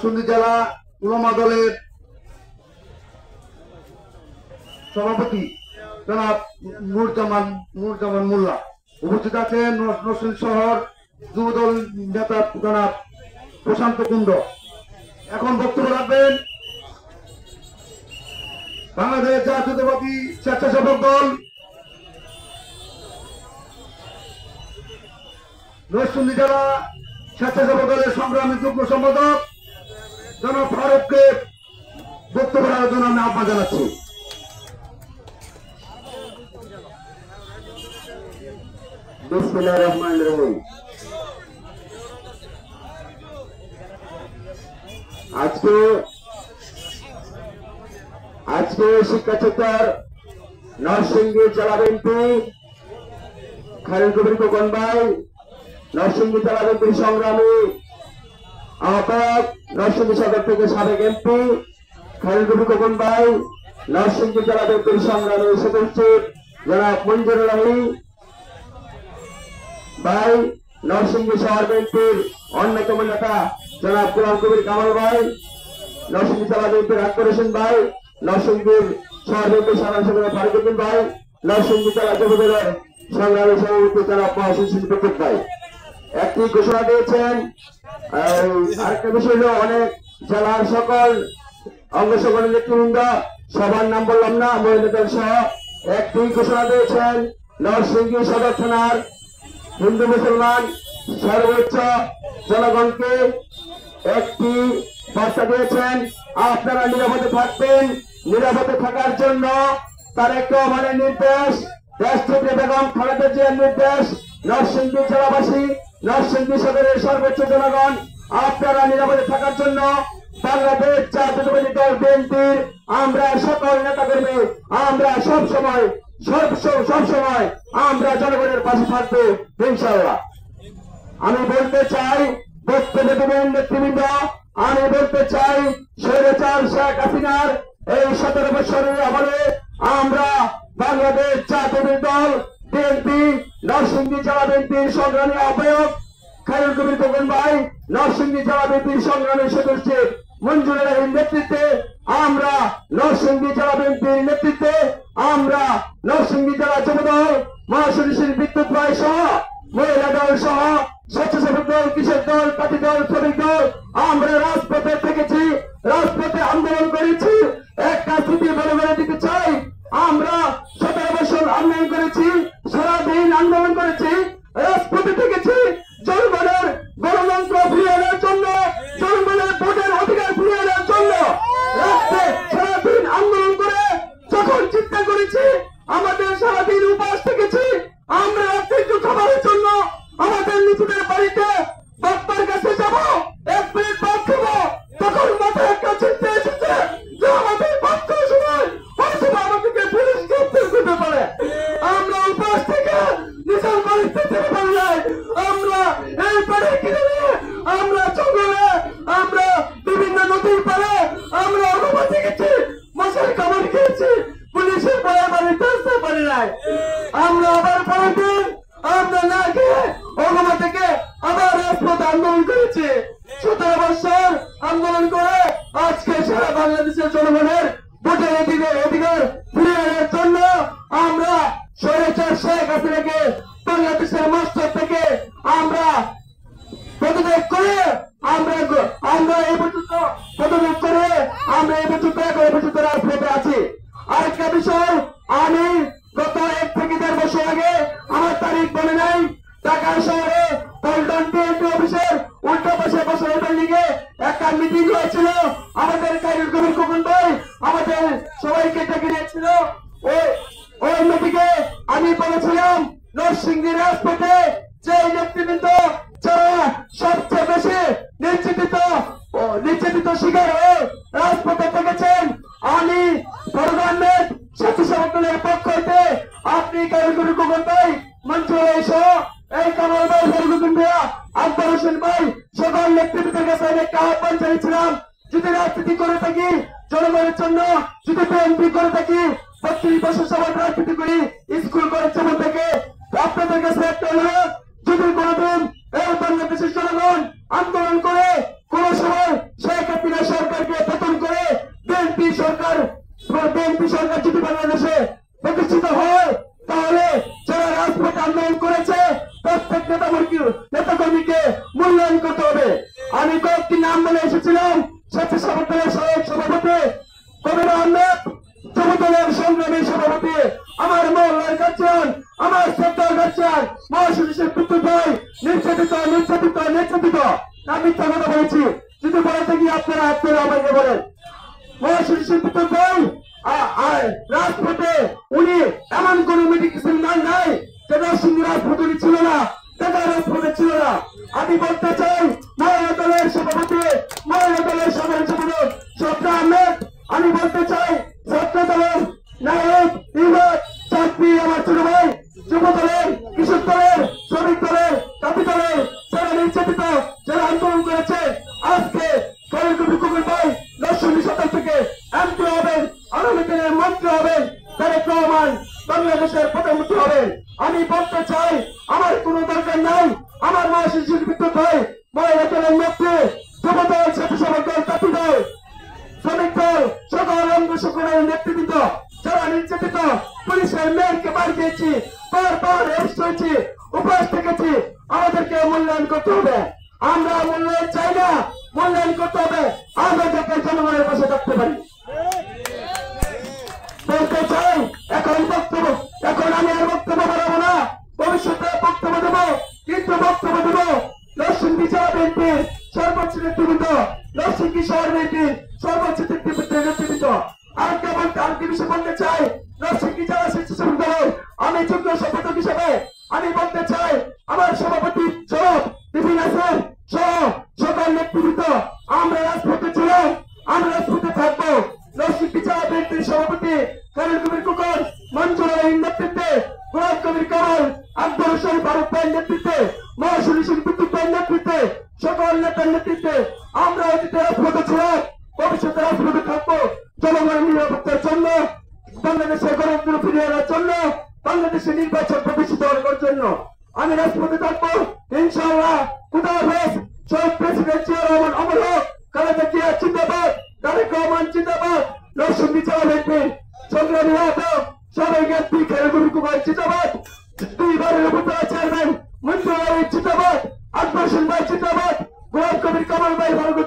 নরসিংদী জেলা উলামা দলের সভাপতি জনাব নুরজামান মোল্লা উপস্থিত আছেন। নরসিংদী শহর যুবদল নেতা জনাব প্রশান্ত কুণ্ড এখন বক্তব্য রাখবেন বাংলাদেশ জাতীয়তাবাদী স্বেচ্ছাসেবক দল নরসিংদী জেলা স্বেচ্ছাসেবক দলের সংগ্রামী যুগ্ম সম্পাদক জনাব ফারুককে বক্তব্য রাখার জন্য আমি আহ্বান জানাচ্ছি। বিসমিল্লাহির রহমানির রহিম। আজকে শিক্ষাচেতার নরসিংদী জেলা বিএনপি খালিদ কবির খোকন ভাই, নরসিংদী জেলা বিএনপির সংগ্রামী আহ্বায়ক, নরসিংদী সদর থেকে সাবেক এমপি খালিদ কবির খোকন ভাই, নরসিংদী জেলা বিএনপির সংগ্রামী সচিব জনাব মঞ্জুরুল আলী ভাই, নরসিংদী শহর বিএনপির অন্যতম নেতা জনাব গোলাম কবির কামাল ভাই, নরসিংদী জেলা বিএনপির আকবর হোসেন ভাই, নরসিংদীর শহর বিএনপির সাধারণ সম্পাদক ফারুকুদ্দিন ভাই, নরসিংদী জেলা যুবদলের সংগ্রামী সভাপতি জনাব মহসিন শিল্পী ভাই একটি ঘোষণা দিয়েছেন। আরেকটা বিষয় হল অনেক জেলার সকল অঙ্গ সংগঠনের নেতৃবৃন্দ, সবার নাম বললাম না, মহিলাদের সহ একটি ঘোষণা দিয়েছেন। নরসিংদী সদর থানার হিন্দু মুসলমান সর্বোচ্চ জনগণকে একটি বার্তা দিয়েছেন, আপনারা নিরাপদে থাকবেন। নিরাপদে থাকার জন্য তারেক রহমানের নির্দেশ, দেশটিতে বেগম খালেদা জিয়ার নির্দেশ, নরসিংদী জেলাবাসী, নরসিংদী সদরের সর্বোচ্চ জনগণ আপনারা নিরাপদে থাকার জন্য বাংলাদেশ জাতীয়তাবাদী দল বিএনপির আমরা সকল নেতাকর্মী আমরা সবসময় আমরা জনগণের পাশে থাকবো ইনশাআল্লাহ। আমি বলতে চাই বক্তব্য দেবেন নেতৃবৃন্দ, আমি বলতে চাই স্বৈরাচার শেখ হাসিনার এই 17 বছরের আমলে আমরা বাংলাদেশ জাতীয়তাবাদী দল বিএনপি নরসিংদী জেলা বিএনপির সংগ্রামী আহ্বায়ক খালিদ কবির খোকন ভাই, নরসিংদী জেলা বিএনপির সংগ্রামী সদস্য মঞ্জুরুল আলীর নেতৃত্বে আমরা নরসিংদী জেলা বিএনপির নেতৃত্বে আমরা নরসিংদী জেলা যুবদল মহাসচিব বিদ্যুৎ ভাই সহ মহিলা দল সহ স্বেচ্ছাসেবক দল, কৃষক দল, পার্টি দল, শ্রমিক দল আমরা রাজপথে থেকেছি, রাজপথে আন্দোলন করেছি। একটা স্মৃতি বলে বলে দিতে চাই, আমরা 17 বছর আন্দোলন করেছি, সারাদিন আন্দোলন করেছি, রাজপথে থেকেছি জনগণের গণতন্ত্র ফিরিয়ে আনার জন্য, জনগণের ভোটের অধিকার ফিরিয়ে আনার জন্য রাস্তায় সারাদিন আন্দোলন করে যখন চিন্তা করেছি, আমাদের সারাদিন উপাস থেকেছি, আমরা রাত্রির খাবারের জন্য আমাদের নিজেদের বাড়িতে বাপ্পার কাছে যাব, 1 মিনিট ভাত খাবো, তখন মাথায় একটা চিন্তা এসেছে যে আমাদের ভাত খাওয়ার সময় হয়তো আমাদেরকে পুলিশ গ্রেফতার করতে পারে। আমরা উপাস থেকে নিজের বাড়িতে যেতে পারি নাই, আমরা এই পাড়ে কিনে আমরা জঙ্গলে, আমরা বিভিন্ন নদীর পাড়ে আমরা অনুমতি গেছি, মশার খাবার খেয়েছি, পুলিশের পাড়ে বাড়িতে আসতে পারি নাই। আমরা আবার পরের দিন আমরা না খেয়ে ওখানে থেকে আবার রাজপথে আন্দোলন করেছি। 17 বছর আন্দোলন করে আজকে সারা বাংলাদেশের জনগণের ভোটের অধিকার ফিরিয়ে আনার জন্য আমরা স্বৈরাচার শেখ হাসিনাকে বাংলাদেশের মস্তক থেকে আমরা পদত্যাগ করে আমরা এই পর্যন্ত পদত্যাগ করে আমরা এই পর্যন্ত রাজপথে আছি। আরেকটা বিষয়, আমি গত 1 থেকে 1.5 বছর আগে, আমার তারিখ মনে নাই, ঢাকা শহরে পল্টন বিএনপি অফিসের উল্টো পাশে বসে বিল্ডিং এ একটা মিটিং হয়েছিল। আমাদের খালিদ কবির খোকন ভাই আমাদের সবাইকে ডেকে নিয়েছিল। ওই মিটিংয়ে আমি বলেছিলাম নরসিংদী রাজপথে যে নেতৃবৃন্দ যারা সবচেয়ে বেশি নির্যাতিত শিকার হয়ে রাজপথে থেকেছেন, আমি গভর্নমেন্ট স্বেচ্ছাসেবক দলের পক্ষ হইতে আপনি খালিদ কবির খোকন ভাই, মঞ্জুর আলী সহ এই কামাল ভাই, ফারুকুদ্দিন ভাইয়া, আকবর হোসেন ভাই সকল নেতৃবৃন্দের কাছে আমি একটা আহ্বান জানিয়েছিলাম, যদি রাজনীতি করে থাকি জনগণের জন্য, যদি বিএনপি করে থাকি 32 বছর সবাই রাজনীতি করি, স্কুল কলেজ যেমন থেকে আপনাদের কাছে একটা অনুরোধ, যদি কোনদিন এই বাংলাদেশের জনগণ আন্দোলন করে কোন সময় শেখ তারা আপনারা আমাকে বলেন মহাশিল্পী শিল্পী ভাই রাজপথে উনি এমন কোন মেডিকেশন ম্যান নাই যেটা সিন্ধু রাজপথে উনি ছিল না, যেটা রাজপথে ছিল না। আমি বলতে চাই মহিলা দলের সভাপতি, মহিলা দলের সাধারণ সম্পাদক সপ্তাহ আহমেদ, আমি বলতে চাই ছাত্র দলের নায়ক ইবাদ চাকরি আমার ছোট ভাই, যুব দলের, কৃষক দলের, শ্রমিক দলের, জাতি দলের যারা নির্যাতিত, যারা আন্দোলন করেছে, আজকে ভাই দর্শনী সকাল থেকে এমপি হবেন, আগামী দিনের মন্ত্রী হবেন, তারেক রহমান বাংলাদেশের প্রধানমন্ত্রী হবেন। আমি বলতে চাই আমার কোনো দরকার নাই, আমার মহাশিল্পী বিদ্যুৎ ভাই মহিলা দলের নেত্রী, যুব দল, স্বেচ্ছাসেবক দল, জাতি দল, শ্রমিক দল, সকল অঙ্গ সকলের নেতৃবৃন্দ যারা নির্যাতিত, পুলিশের মেয়রকে বাড়ি দিয়েছি, বারবার অ্যারেস্ট হয়েছি, উপবাস থেকেছি, আমাদেরকে মূল্যায়ন করতে হবে। আমরা মূল্যায়ন চাই না, মূল্যায়ন করতে হবে আমরা যাতে জনগণের পাশে থাকতে পারি। বলতে চাই এখন আমি আর বক্তব্য বাড়াবো না, ভবিষ্যতে বক্তব্য দেবো, কিন্তু বক্তব্য দেবো নরসিংদী জেলা বিএনপির সর্বোচ্চ নেতৃবৃন্দ, নরসিংদী শহর বিএনপির সর্বোচ্চ নেতৃবৃন্দ। আরেকটি বিষয় বলতে চাই, নরসিংদী জেলা স্বেচ্ছাসেবক দলের আমি যুগ্ম সম্পাদক হিসেবে আমি বলতে চাই আমার সভাপতি সরব বিপিন হাসান সহ সকল নেতৃবৃন্দ, আমরা রাজপথে ছিলাম, আমরা রাজপথে থাকবো। নরসিংদী জেলা বিএনপির সভাপতি খালিদ কবির কুকর, মঞ্জুর আলীর নেতৃত্বে, গোলাম কবির কামাল, আব্দুর হোসেন ফারুক ভাইয়ের নেতৃত্বে, মহাশিল্পী বিদ্যুৎ ভাইয়ের নেতৃত্বে, সকল নেতার নেতৃত্বে আমরা অতীতে রাজপথে ছিলাম, ভবিষ্যতে রাজপথে থাকবো জনগণের নিরাপত্তার জন্য, বাংলাদেশের গণতন্ত্র ফিরিয়ে আনার জন্য, বাংলাদেশের নির্বাচন প্রতিষ্ঠিত করার জন্য আমি রাজপথে থাকবো ইনশাআল্লাহ। খুদা হাফেজ। শহীদ প্রেসিডেন্ট জিয়া রহমান অমর হোক, খালেদা জিয়া জিন্দাবাদ, তারেক রহমান জিন্দাবাদ, নরসিংদী জেলা বিএনপির সংগ্রামী আহ্বায়ক সবাই নেত্রী খালেদা কুমার জিন্দাবাদ, দুইবারের উপজেলা চেয়ারম্যান মঞ্জুর আলী জিন্দাবাদ, আব্দুল হোসেন ভাই জিন্দাবাদ, গোলাম কবির কামাল ভাই ভারত